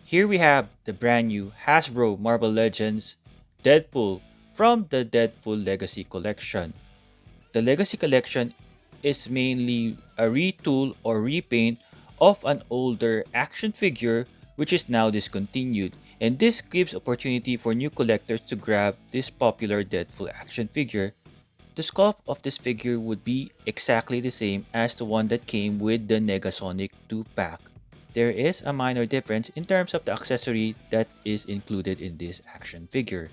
Here we have the brand new Hasbro Marvel Legends Deadpool from the Deadpool Legacy Collection. The Legacy Collection is mainly a retool or repaint of an older action figure which is now discontinued, and this gives opportunity for new collectors to grab this popular Deadpool action figure. The sculpt of this figure would be exactly the same as the one that came with the Negasonic 2-pack. There is a minor difference in terms of the accessory that is included in this action figure.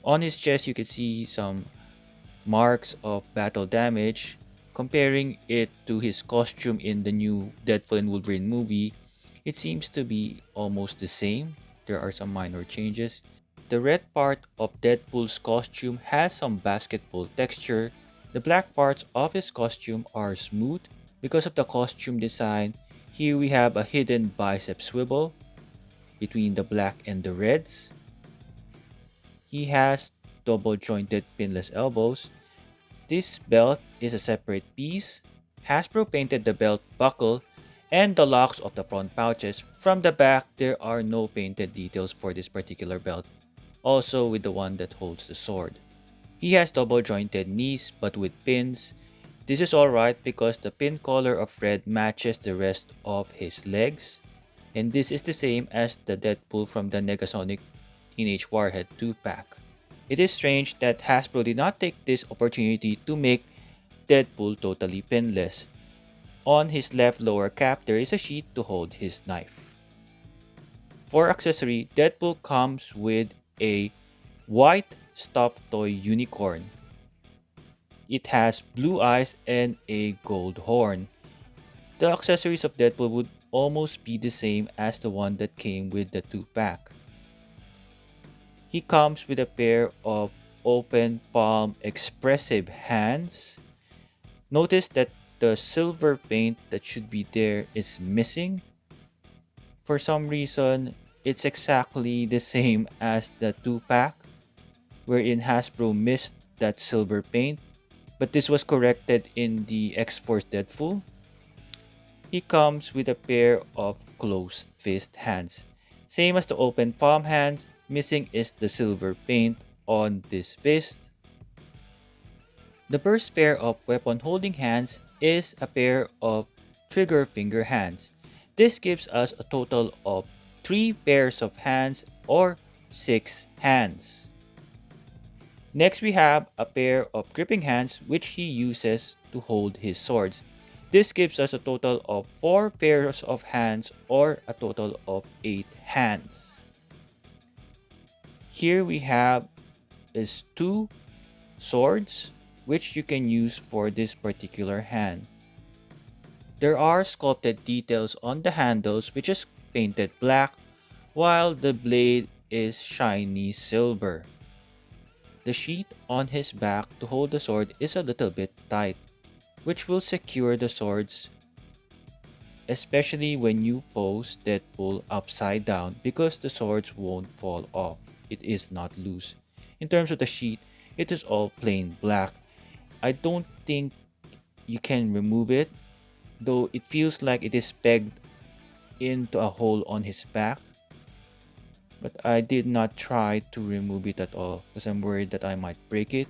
On his chest you can see some marks of battle damage. Comparing it to his costume in the new Deadpool and Wolverine movie, it seems to be almost the same. There are some minor changes. The red part of Deadpool's costume has some basketball texture. The black parts of his costume are smooth. Because of the costume design, here we have a hidden bicep swivel between the black and the reds. He has double jointed pinless elbows. This belt is a separate piece. Hasbro painted the belt buckle and the locks of the front pouches. From the back, there are no painted details for this particular belt, also with the one that holds the sword. He has double jointed knees but with pins. This is alright because the pin color of red matches the rest of his legs. And this is the same as the Deadpool from the Negasonic Teenage Warhead 2-pack. It is strange that Hasbro did not take this opportunity to make Deadpool totally pinless. On his left lower cap, there is a sheath to hold his knife. For accessory, Deadpool comes with a white stuffed toy unicorn. It has blue eyes and a gold horn. The accessories of Deadpool would almost be the same as the one that came with the 2-pack. He comes with a pair of open palm expressive hands. Notice that the silver paint that should be there is missing. For some reason, it's exactly the same as the 2-pack, wherein Hasbro missed that silver paint, but this was corrected in the X-Force Deadpool. He comes with a pair of closed fist hands. Same as the open palm hands, missing is the silver paint on this fist. The first pair of weapon holding hands is a pair of trigger finger hands. This gives us a total of 3 pairs of hands or 6 hands. Next we have a pair of gripping hands which he uses to hold his swords. This gives us a total of 4 pairs of hands or a total of 8 hands. Here we have is 2 swords which you can use for this particular hand. There are sculpted details on the handles which is painted black while the blade is shiny silver. The sheath on his back to hold the sword is a little bit tight, which will secure the swords, especially when you pose Deadpool upside down because the swords won't fall off. It is not loose. In terms of the sheath, it is all plain black. I don't think you can remove it, though it feels like it is pegged into a hole on his back. But I did not try to remove it at all because I'm worried that I might break it.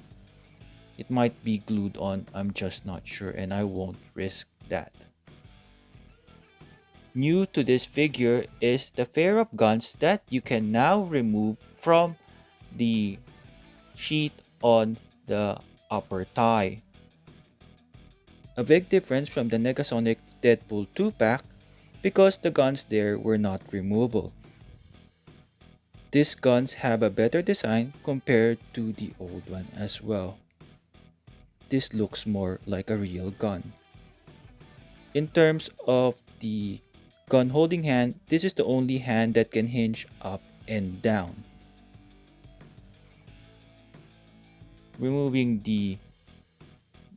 It might be glued on, I'm just not sure, and I won't risk that. New to this figure is the pair of guns that you can now remove from the sheath on the upper thigh. A big difference from the Negasonic Deadpool 2-pack because the guns there were not removable. These guns have a better design compared to the old one as well. This looks more like a real gun. In terms of the gun holding hand, this is the only hand that can hinge up and down. Removing the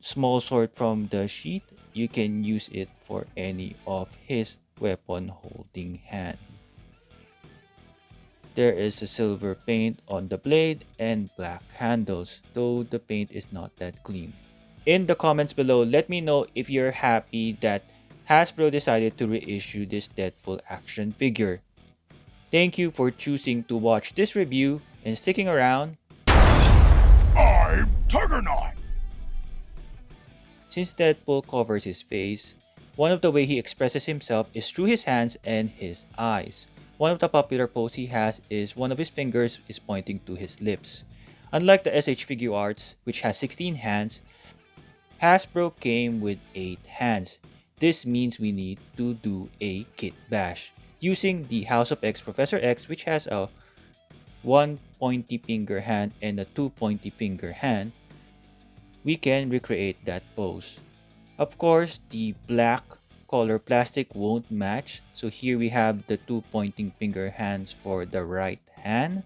small sword from the sheath, you can use it for any of his weapon holding hand. There is a silver paint on the blade and black handles, though the paint is not that clean. In the comments below, let me know if you're happy that Hasbro decided to reissue this Deadpool action figure. Thank you for choosing to watch this review and sticking around. I'm Tuggernaut! Since Deadpool covers his face, one of the way he expresses himself is through his hands and his eyes. One of the popular pose he has is one of his fingers is pointing to his lips. Unlike the SH Figure Arts, which has 16 hands, Hasbro came with 8 hands. This means we need to do a kit bash using the House of X Professor X, which has a 1 pointy finger hand and a 2 pointy finger hand. We can recreate that pose. Of course, the black color plastic won't match, so here we have the 2 pointing finger hands for the right hand.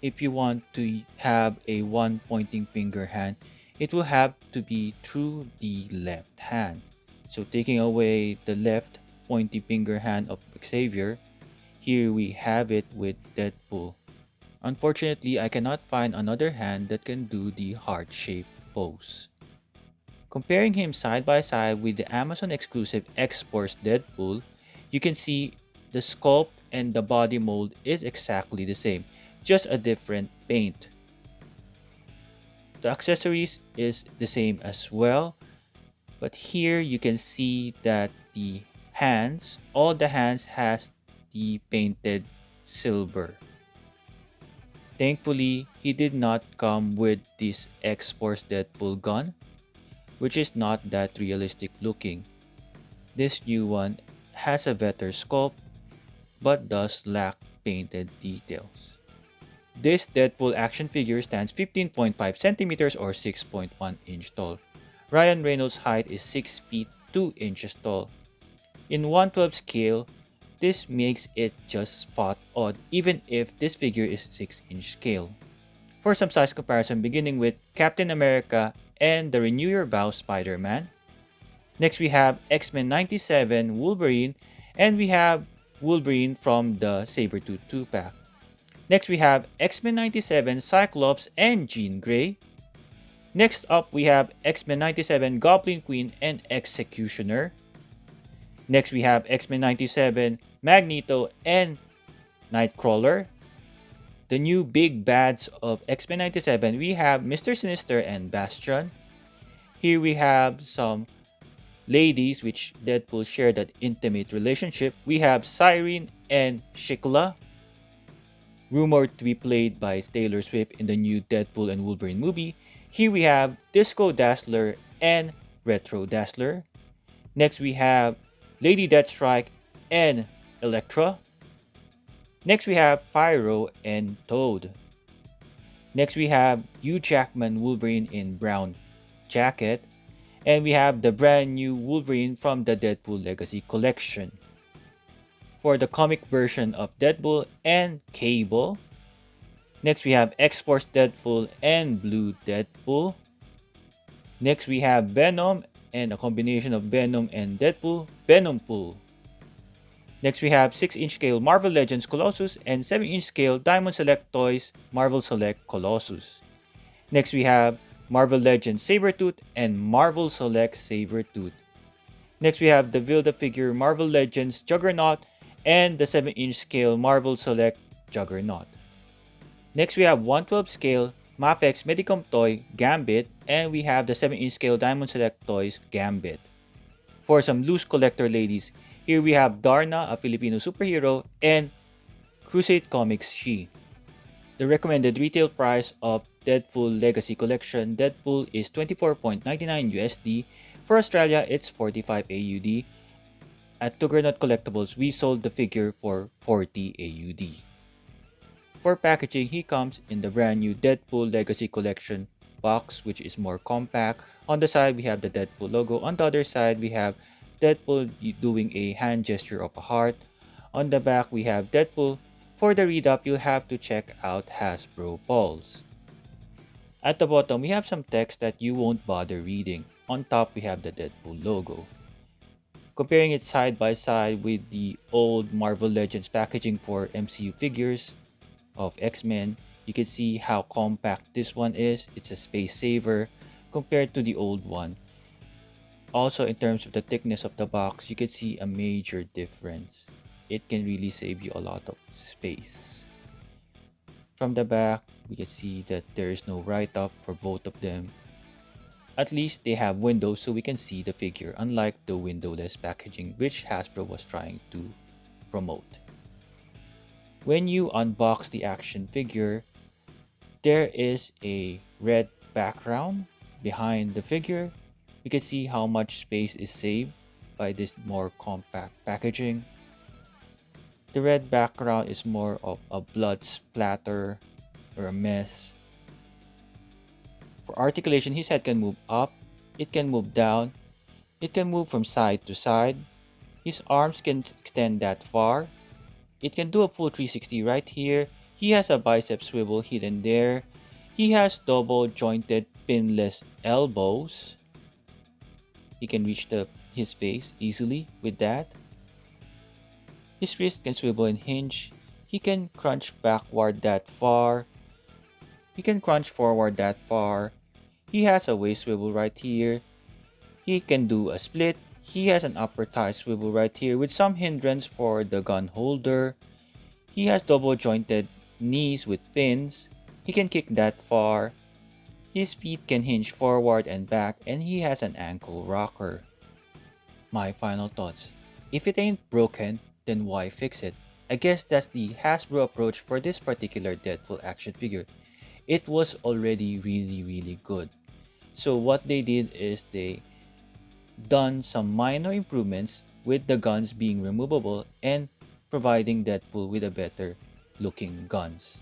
If you want to have a 1 pointing finger hand, it will have to be through the left hand. So taking away the left pointy finger hand of Xavier, here we have it with Deadpool. Unfortunately, I cannot find another hand that can do the heart-shaped pose. Comparing him side by side with the Amazon exclusive X-Force Deadpool, you can see the sculpt and the body mold is exactly the same, just a different paint. The accessories is the same as well, but here you can see that the hands, all the hands has the painted silver. Thankfully, he did not come with this X-Force Deadpool gun, which is not that realistic looking. This new one has a better sculpt, but does lack painted details. This Deadpool action figure stands 15.5 centimeters or 6.1 inch tall. Ryan Reynolds' height is 6 feet 2 inches tall. In 1/12 scale, this makes it just spot on even if this figure is 6-inch scale. For some size comparison, beginning with Captain America and the Renew Your Vow Spider-Man. Next we have X-Men 97 Wolverine, and we have Wolverine from the Sabretooth 2-pack. Next we have X-Men 97 Cyclops and Jean Grey. Next up we have X-Men 97 Goblin Queen and Executioner. Next we have X-Men 97 Magneto and Nightcrawler. The new big bads of X-Men 97, we have Mr. Sinister and Bastion. Here we have some ladies which Deadpool shared an intimate relationship. We have Cyrene and Shikla, rumored to be played by Taylor Swift in the new Deadpool and Wolverine movie. Here we have Disco Dazzler and Retro Dazzler. Next we have Lady Deathstrike and Elektra. Next we have Pyro and Toad. Next we have Hugh Jackman Wolverine in brown jacket. And we have the brand new Wolverine from the Deadpool Legacy Collection. For the comic version of Deadpool and Cable. Next we have X-Force Deadpool and Blue Deadpool. Next we have Venom and a combination of Venom and Deadpool, Venompool. Next we have 6-inch scale Marvel Legends Colossus and 7-inch scale Diamond Select Toys Marvel Select Colossus. Next we have Marvel Legends Sabretooth and Marvel Select Sabretooth. Next we have the Build-A-Figure Marvel Legends Juggernaut and the 7-inch scale Marvel Select Juggernaut. Next we have 1/12 scale Mafex Medicom Toy Gambit, and we have the 7-inch scale Diamond Select Toys Gambit. For some loose collector ladies, here we have Darna, a Filipino superhero, and Crusade Comics She. The recommended retail price of Deadpool Legacy Collection Deadpool is 24.99 USD. For Australia, it's 45 AUD. At Tuggernaut Collectibles, we sold the figure for 40 AUD. For packaging, he comes in the brand new Deadpool Legacy Collection box, which is more compact. On the side, we have the Deadpool logo. On the other side, we have Deadpool doing a hand gesture of a heart. On the back, we have Deadpool. For the read-up, you'll have to check out Hasbro Pulse. At the bottom, we have some text that you won't bother reading. On top, we have the Deadpool logo. Comparing it side by side with the old Marvel Legends packaging for MCU figures of X-Men, you can see how compact this one is. It's a space saver compared to the old one. Also, in terms of the thickness of the box, you can see a major difference. it can really save you a lot of space. From the back, we can see that there is no write-up for both of them. At least they have windows so we can see the figure, unlike the windowless packaging which Hasbro was trying to promote. When you unbox the action figure, there is a red background behind the figure. You can see how much space is saved by this more compact packaging. The red background is more of a blood splatter or a mess. For articulation, his head can move up, it can move down, it can move from side to side. His arms can extend that far. It can do a full 360 right here. He has a bicep swivel hidden there. He has double jointed pinless elbows. He can reach his face easily with that. His wrist can swivel and hinge. He can crunch backward that far. He can crunch forward that far. He has a waist swivel right here. He can do a split. He has an upper thigh swivel right here with some hindrance for the gun holder. He has double jointed knees with pins. He can kick that far. His feet can hinge forward and back, and he has an ankle rocker. My final thoughts. If it ain't broken, then why fix it? I guess that's the Hasbro approach for this particular Deadpool action figure. It was already really good. So what they did is they done some minor improvements with the guns being removable and providing Deadpool with a better looking guns.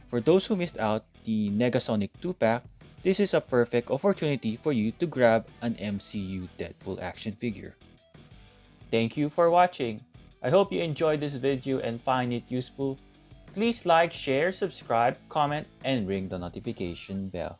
For those who missed out the Negasonic 2-pack, this is a perfect opportunity for you to grab an MCU Deadpool action figure. Thank you for watching. I hope you enjoyed this video and find it useful. Please like, share, subscribe, comment, and ring the notification bell.